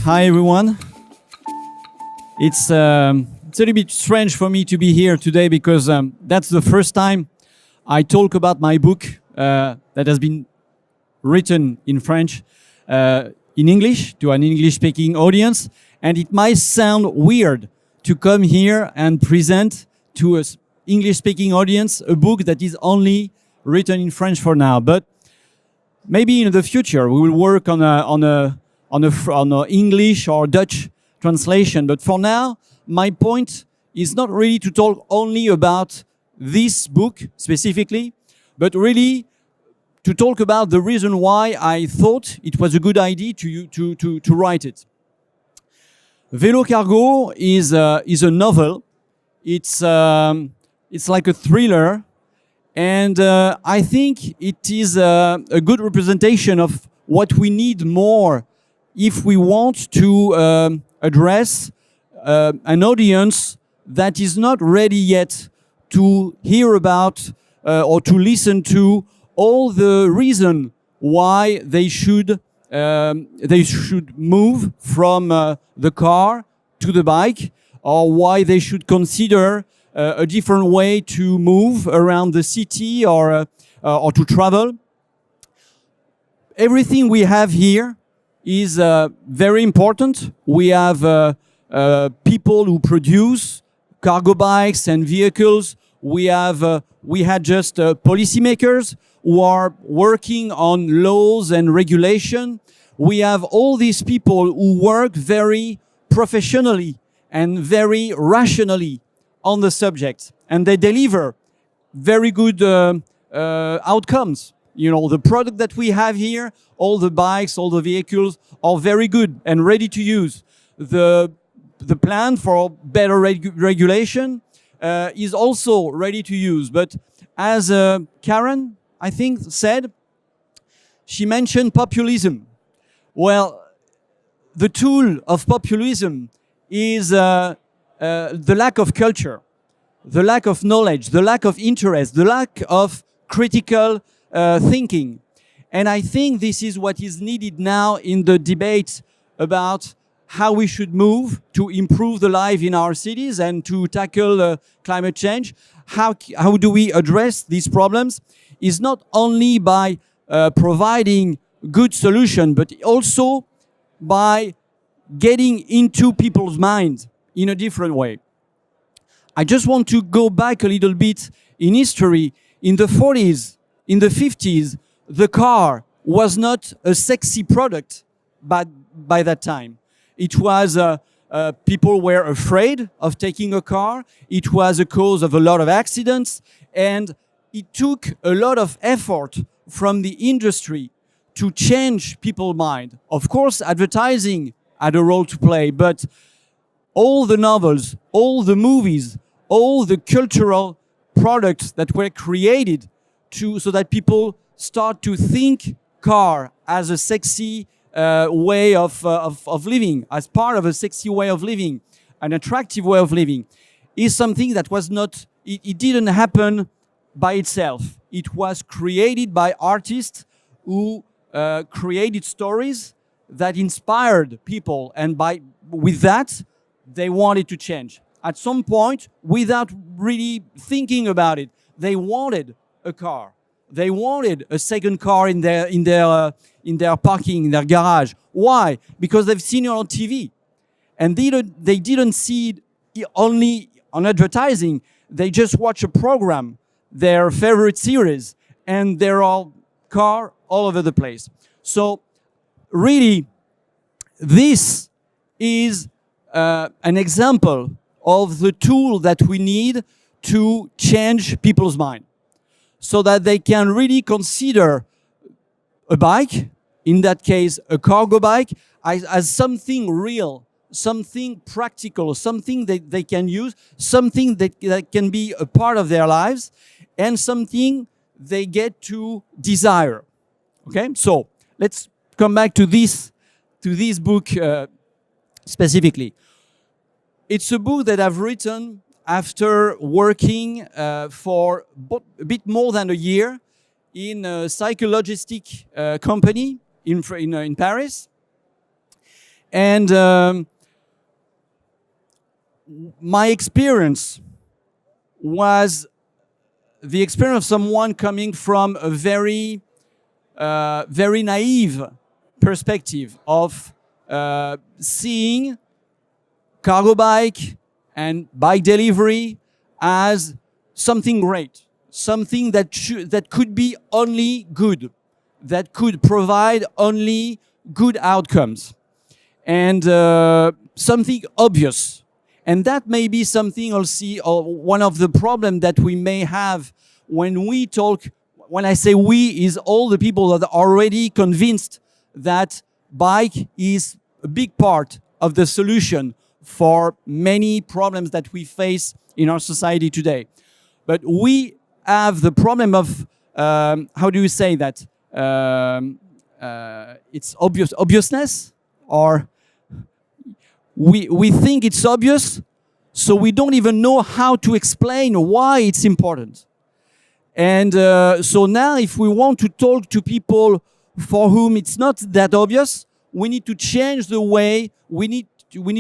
Hi everyone. It's a little bit strange for me to be here today because that's the first time I talk about my book that has been written in French in English to an English-speaking audience, and it might sound weird to come here and present to an English-speaking audience a book that is only written in French for now. But maybe in the future we will work on a English or Dutch translation. But for now, my point is not really to talk only about this book specifically, but really to talk about the reason why I thought it was a good idea to write it. Vélo Cargo is a novel. It's like a thriller, and I think it is a good representation of what we need more if we want to address an audience that is not ready yet to hear about or to listen to all the reason why they should move from the car to the bike, or why they should consider a different way to move around the city or to travel. Everything we have here is very important. We have people who produce cargo bikes and vehicles. We had just policymakers who are working on laws and regulation. We have all these people who work very professionally and very rationally on the subject, and they deliver very good outcomes. You know, the product that we have here, all the bikes, all the vehicles are very good and ready to use. The plan for better regulation is also ready to use. But as Karen, I think, said, she mentioned populism. Well, the tool of populism is the lack of culture, the lack of knowledge, the lack of interest, the lack of critical thinking. And I think this is what is needed now in the debate about how we should move to improve the life in our cities and to tackle climate change. How do we address these problems? Is not only by providing good solution, but also by getting into people's minds in a different way. I just want to go back a little bit in history. In the 40s, in the 50s, the car was not a sexy product by that time. It was, people were afraid of taking a car. It was a cause of a lot of accidents. And it took a lot of effort from the industry to change people's mind. Of course, advertising had a role to play, but all the novels, all the movies, all the cultural products that were created so that people start to think car as a sexy way of living, as part of a sexy way of living, an attractive way of living, is something that was not, it didn't happen by itself. It was created by artists who created stories that inspired people, and with that, they wanted to change. At some point, without really thinking about it, they wanted a car. They wanted a second car in their parking, in their garage. Why? Because they've seen it on TV. And they didn't see it only on advertising. They just watch a program, their favorite series, and there are cars all over the place. So really, this is an example of the tool that we need to change people's mind, so that they can really consider a bike, in that case a cargo bike, as something real, something practical, something that they can use, something that can be a part of their lives, and something they get to desire. Okay, so let's come back to this book specifically. It's a book that I've written after working for a bit more than a year in a cyclologistic company in Paris. And my experience was the experience of someone coming from a very naive perspective of seeing cargo bike and bike delivery as something great, something that could be only good, that could provide only good outcomes, and something obvious. And that may be something also, or one of the problems that we may have when we talk. When I say we, is all the people that are already convinced that bike is a big part of the solution for many problems that we face in our society today. But we have the problem of, how do you say that? It's obviousness, or we think it's obvious, so we don't even know how to explain why it's important. And so now, if we want to talk to people for whom it's not that obvious, we need to change the way, we need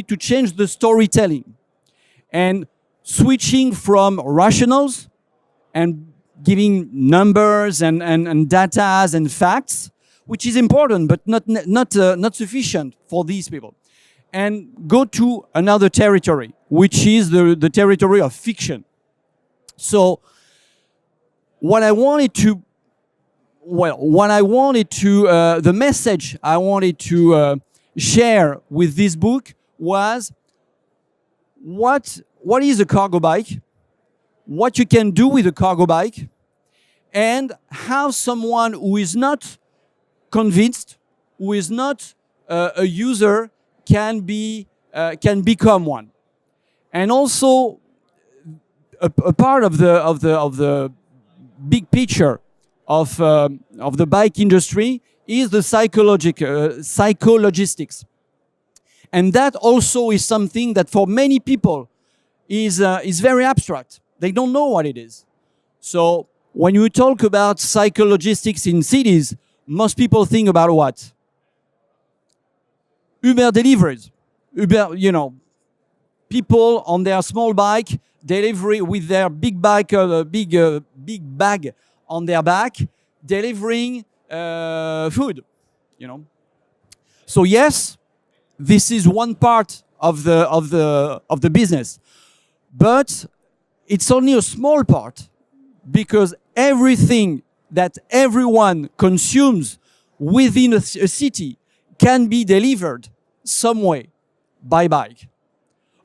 to change the storytelling. And switching from rationals and giving numbers and data and facts, which is important, but not sufficient for these people. And go to another territory, which is the territory of fiction. So the message I wanted to share with this book was what is a cargo bike, what you can do with a cargo bike, and how someone who is not convinced, who is not a user, can become one. And also a part of the big picture of the bike industry is the cyclologistics. And that also is something that for many people is very abstract. They don't know what it is. So when you talk about cyclologistics in cities, most people think about what? Uber deliveries. Uber, people on their small bike, delivery with their big bike, big bag on their back, delivering food. So yes, this is one part of the business, but it's only a small part, because everything that everyone consumes within a city can be delivered some way by bike.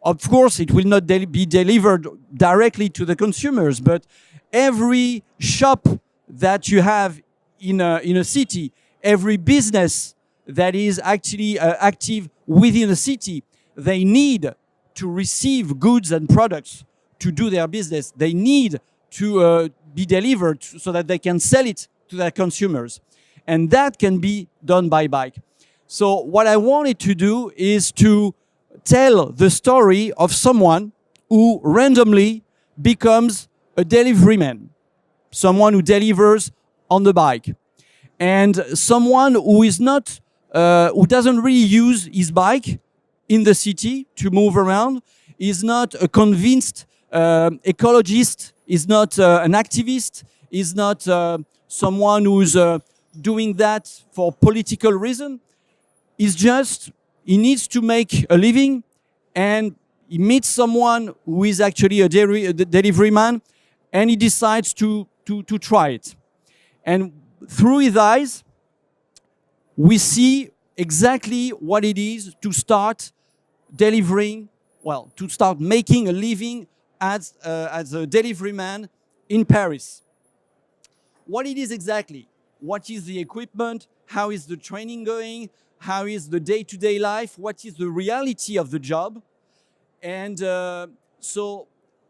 Of course, it will not be delivered directly to the consumers, but every shop that you have in a city, every business that is actually active within a city, they need to receive goods and products to do their business. They need to be delivered so that they can sell it to their consumers. And that can be done by bike. So what I wanted to do is to tell the story of someone who randomly becomes a delivery man, someone who delivers on the bike, and someone who is not, who doesn't really use his bike in the city to move around, is not a convinced ecologist, is not an activist, is not someone who's doing that for political reason. It's just, he needs to make a living, and he meets someone who is actually a delivery man, and he decides to try it. And through his eyes, we see exactly what it is to start delivering, well, to start making a living as a delivery man in Paris. What it is exactly, what is the equipment, how is the training going, how is the day-to-day life, what is the reality of the job. And so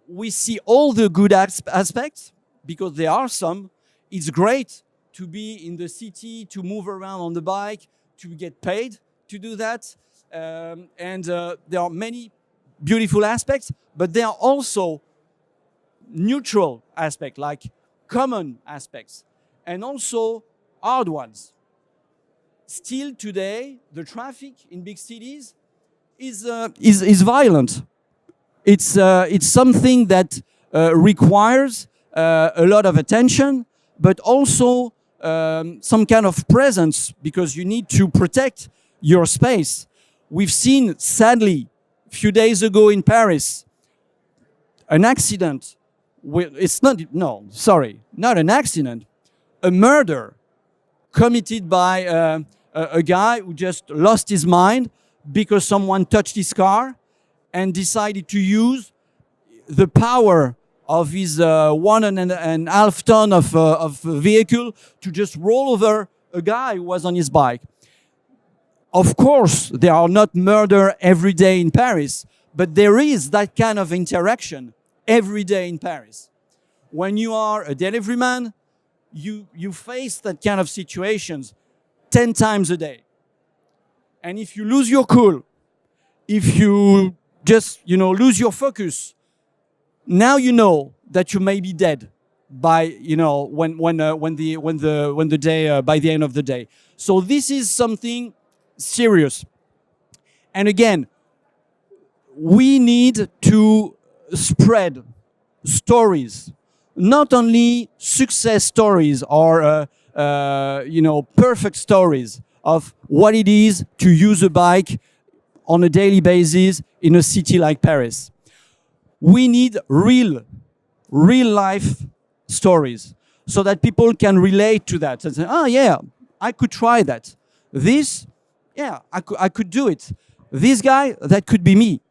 we see all the good aspects, because there are some. It's great to be in the city, to move around on the bike, to get paid to do that. And there are many beautiful aspects, but there are also neutral aspects, like common aspects. and also hard ones. Still today, the traffic in big cities is violent. It's something that requires a lot of attention, but also some kind of presence, because you need to protect your space. We've seen, sadly, a few days ago in Paris, an accident. Not an accident, a murder committed by a guy who just lost his mind because someone touched his car and decided to use the power of his 1.5 ton of vehicle to just roll over a guy who was on his bike. Of course, there are not murder every day in Paris, but there is that kind of interaction every day in Paris. When you are a delivery man, you face that kind of situations 10 times a day. And if you lose your cool, if you just lose your focus, now you know that you may be dead by the day by the end of the day. So this is something serious. And again, we need to spread stories, not only success stories or perfect stories of what it is to use a bike on a daily basis in a city like Paris. We need real life stories so that people can relate to that and say, oh yeah, I could try that. This, yeah, I could do it. This guy, that could be me,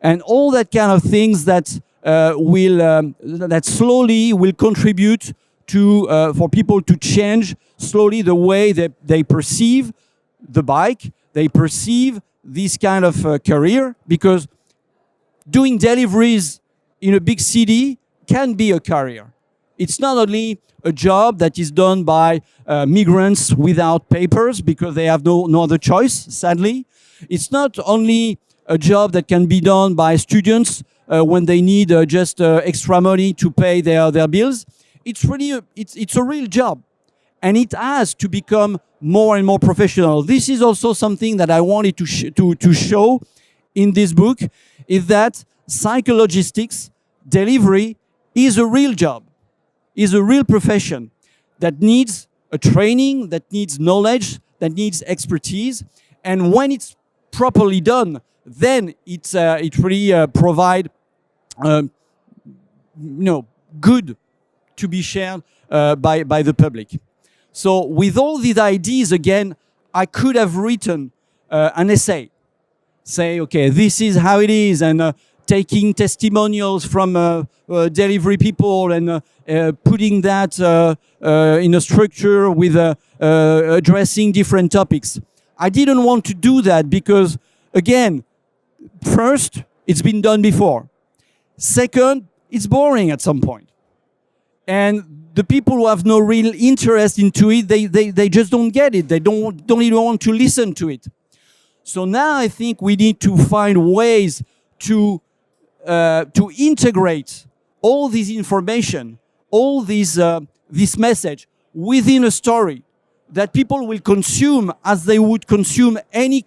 and all that kind of things that that slowly will contribute to for people to change slowly the way that they perceive the bike, they perceive this kind of career, because doing deliveries in a big city can be a career. It's not only a job that is done by migrants without papers because they have no other choice, sadly. It's not only a job that can be done by students when they need just extra money to pay their bills. It's really it's a real job, and it has to become more and more professional. This is also something that I wanted to show in this book, is that cyclologistics, delivery, is a real job, is a real profession that needs a training, that needs knowledge, that needs expertise. And when it's properly done, then it really provide good to be shared by the public. So with all these ideas, again, I could have written an essay. Say, okay, this is how it is, and taking testimonials from delivery people and putting that in a structure with addressing different topics. I didn't want to do that because, again, first, it's been done before. Second, it's boring at some point. And the people who have no real interest into it, they just don't get it. They don't even want to listen to it. So now I think we need to find ways to integrate all this information, all this message within a story that people will consume as they would consume any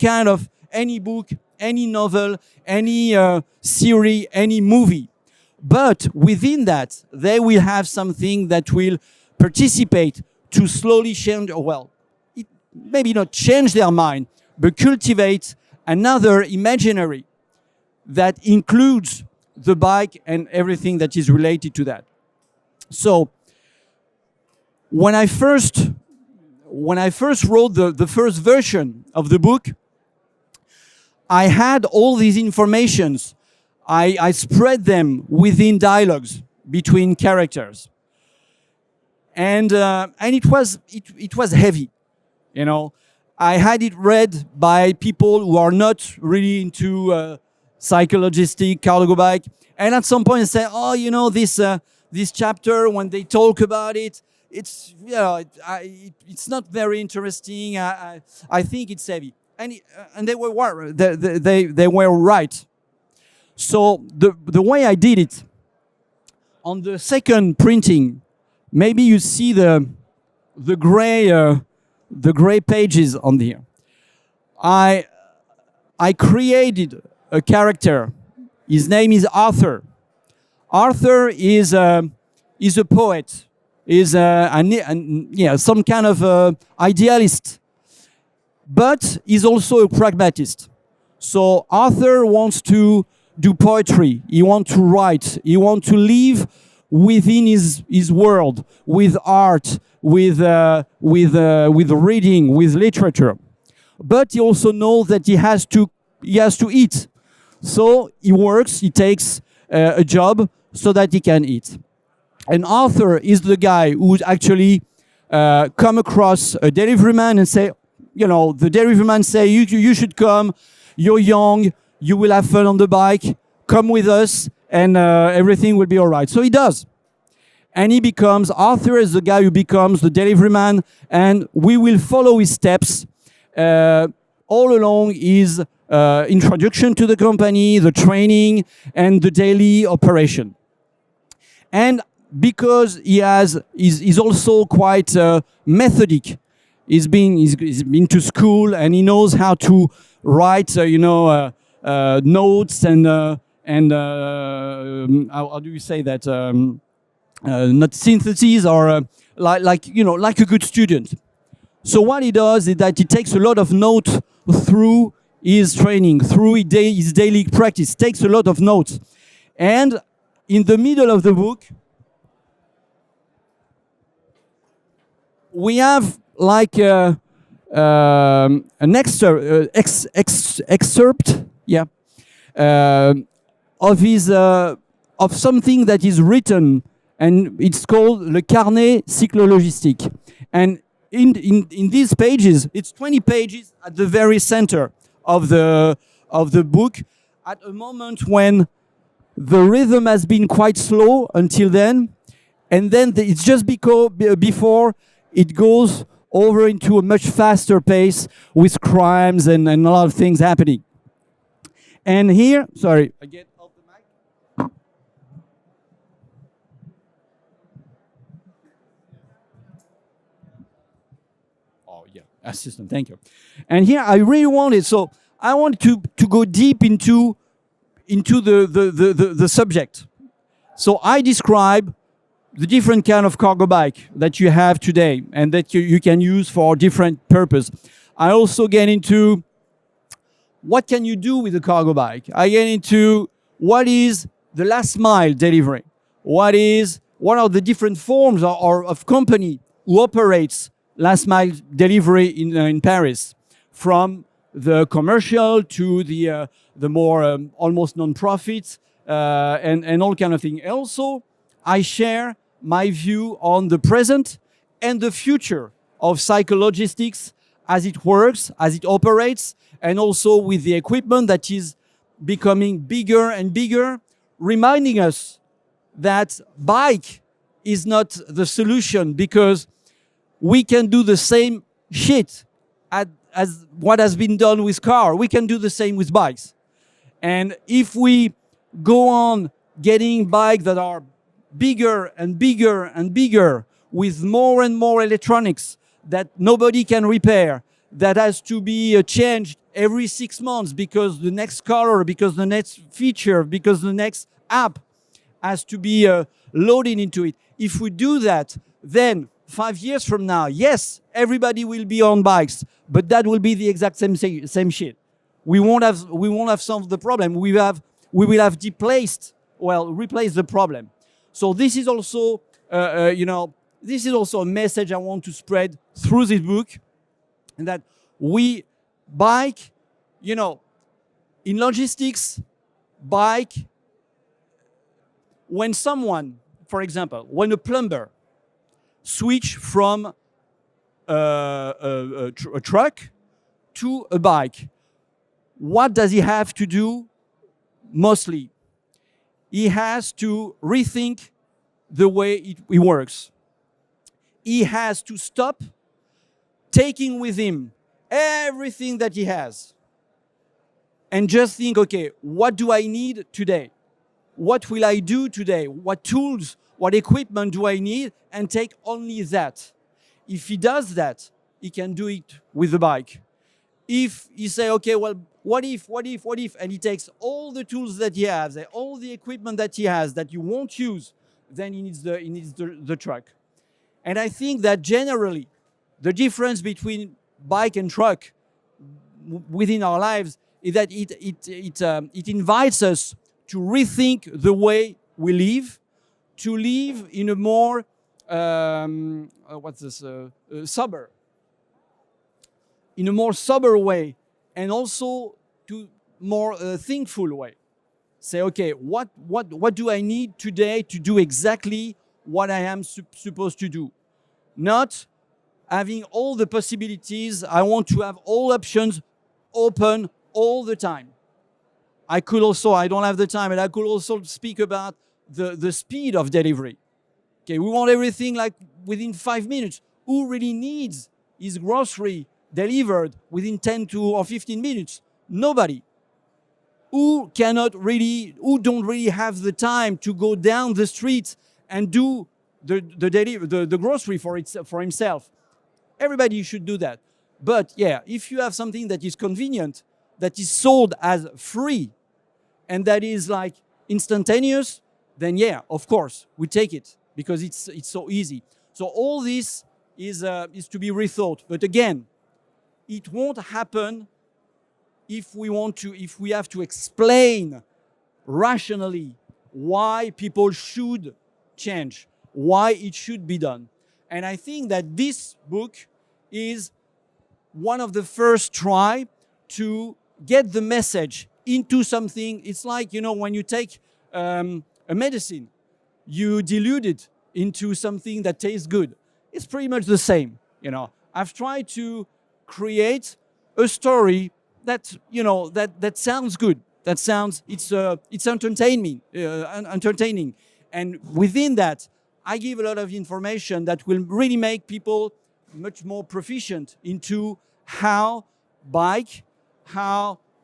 book, any novel, any series, any movie. But within that, they will have something that will participate to slowly change, maybe not change their mind, but cultivate another imaginary that includes the bike and everything that is related to that. So when I first wrote the first version of the book, I had all these informations. I spread them within dialogues between characters, and it was heavy, I had it read by people who are not really into cyclologistic, cargo bike, and at some point I said, this chapter, when they talk about it, it's it's not very interesting. I think it's heavy, and they were right. So the way I did it, on the second printing, maybe you see the gray pages on here. I created a character. His name is Arthur. Arthur is a poet. Is some kind of idealist, but he's also a pragmatist. So Arthur wants to do poetry. He wants to write. He wants to live within his world, with art, with reading, with literature. But he also knows that he has to eat. So he works. He takes a job so that he can eat. And Arthur is the guy who would actually come across a deliveryman and say, the deliveryman say, you should come. You're young. You will have fun on the bike. Come with us, and everything will be all right. So he does. And Arthur is the guy who becomes the deliveryman, and we will follow his steps all along his introduction to the company, the training, and the daily operation. And because he's also quite methodic, he's been to school and he knows how to write, notes and how do you say that? Not syntheses, or like a good student. So what he does is that he takes a lot of notes through his training, through his daily practice, takes a lot of notes. And in the middle of the book, we have like an excerpt, of something that is written, and it's called Le Carnet cyclologistique. And in these pages, it's 20 pages at the very center of the book, at a moment when the rhythm has been quite slow until then, and then it's just before it goes over into a much faster pace with crimes and a lot of things happening. And here, sorry, I get off the mic. Oh yeah, assistant, thank you. And here I really wanted, so I want to go deep into the subject. So I describe the different kind of cargo bike that you have today and that you can use for different purpose. I also get into what can you do with a cargo bike. I get into what is the last mile delivery. What are the different forms of company who operates last mile delivery in Paris, from the commercial to the more almost non-profit and all kind of thing. Also, I share my view on the present and the future of cyclologistics as it works, as it operates, and also with the equipment that is becoming bigger and bigger, reminding us that bike is not the solution, because we can do the same shit as what has been done with car. We can do the same with bikes. And if we go on getting bikes that are bigger and bigger and bigger, with more and more electronics that nobody can repair, that has to be changed every 6 months because the next color, because the next feature, because the next app has to be loaded into it. If we do that, then 5 years from now, yes, everybody will be on bikes, but that will be the exact same shit. We won't have solved the problem. We will have replaced the problem. So this is also, this is also a message I want to spread through this book, and that bike, in logistics, bike, when someone, for example, when a plumber switch from a truck to a bike, what does he have to do mostly? He has to rethink the way it works. He has to stop taking with him everything that he has and just think, okay, what do I need today? What will I do today? What tools, what equipment do I need? And take only that. if he does that, he can do it with the bike. If he say, okay, well, what if, and he takes all the tools that he has, all the equipment that he has that you won't use, then he needs the truck. And I think that generally, the difference between bike and truck within our lives is that it invites us to rethink the way we live, to live in a more sober, in a more sober way, and also to more thinkful way. Say, okay, what do I need today to do exactly what I am supposed to do? Not having all the possibilities. I want to have all options open all the time. I don't have the time, and I could also speak about the speed of delivery. Okay, we want everything like within 5 minutes. Who really needs his grocery delivered within 10 or 15 minutes? Nobody. Who don't really have the time to go down the street and do the grocery for himself? Everybody should do that. But yeah, if you have something that is convenient, that is sold as free, and that is like instantaneous, then yeah, of course, we take it because it's so easy. So all this is to be rethought. But again, it won't happen if we have to explain rationally why people should change, why it should be done. And I think that this book is one of the first try to get the message into something. It's like, when you take a medicine, you dilute it into something that tastes good. It's pretty much the same. I've tried to create a story that that sounds good. It's entertaining. And within that, I give a lot of information that will really make people much more proficient into how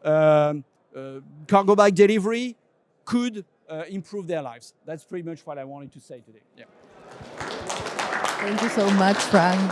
cargo bike delivery could improve their lives. That's pretty much what I wanted to say today. Yeah. Thank you so much, Franck.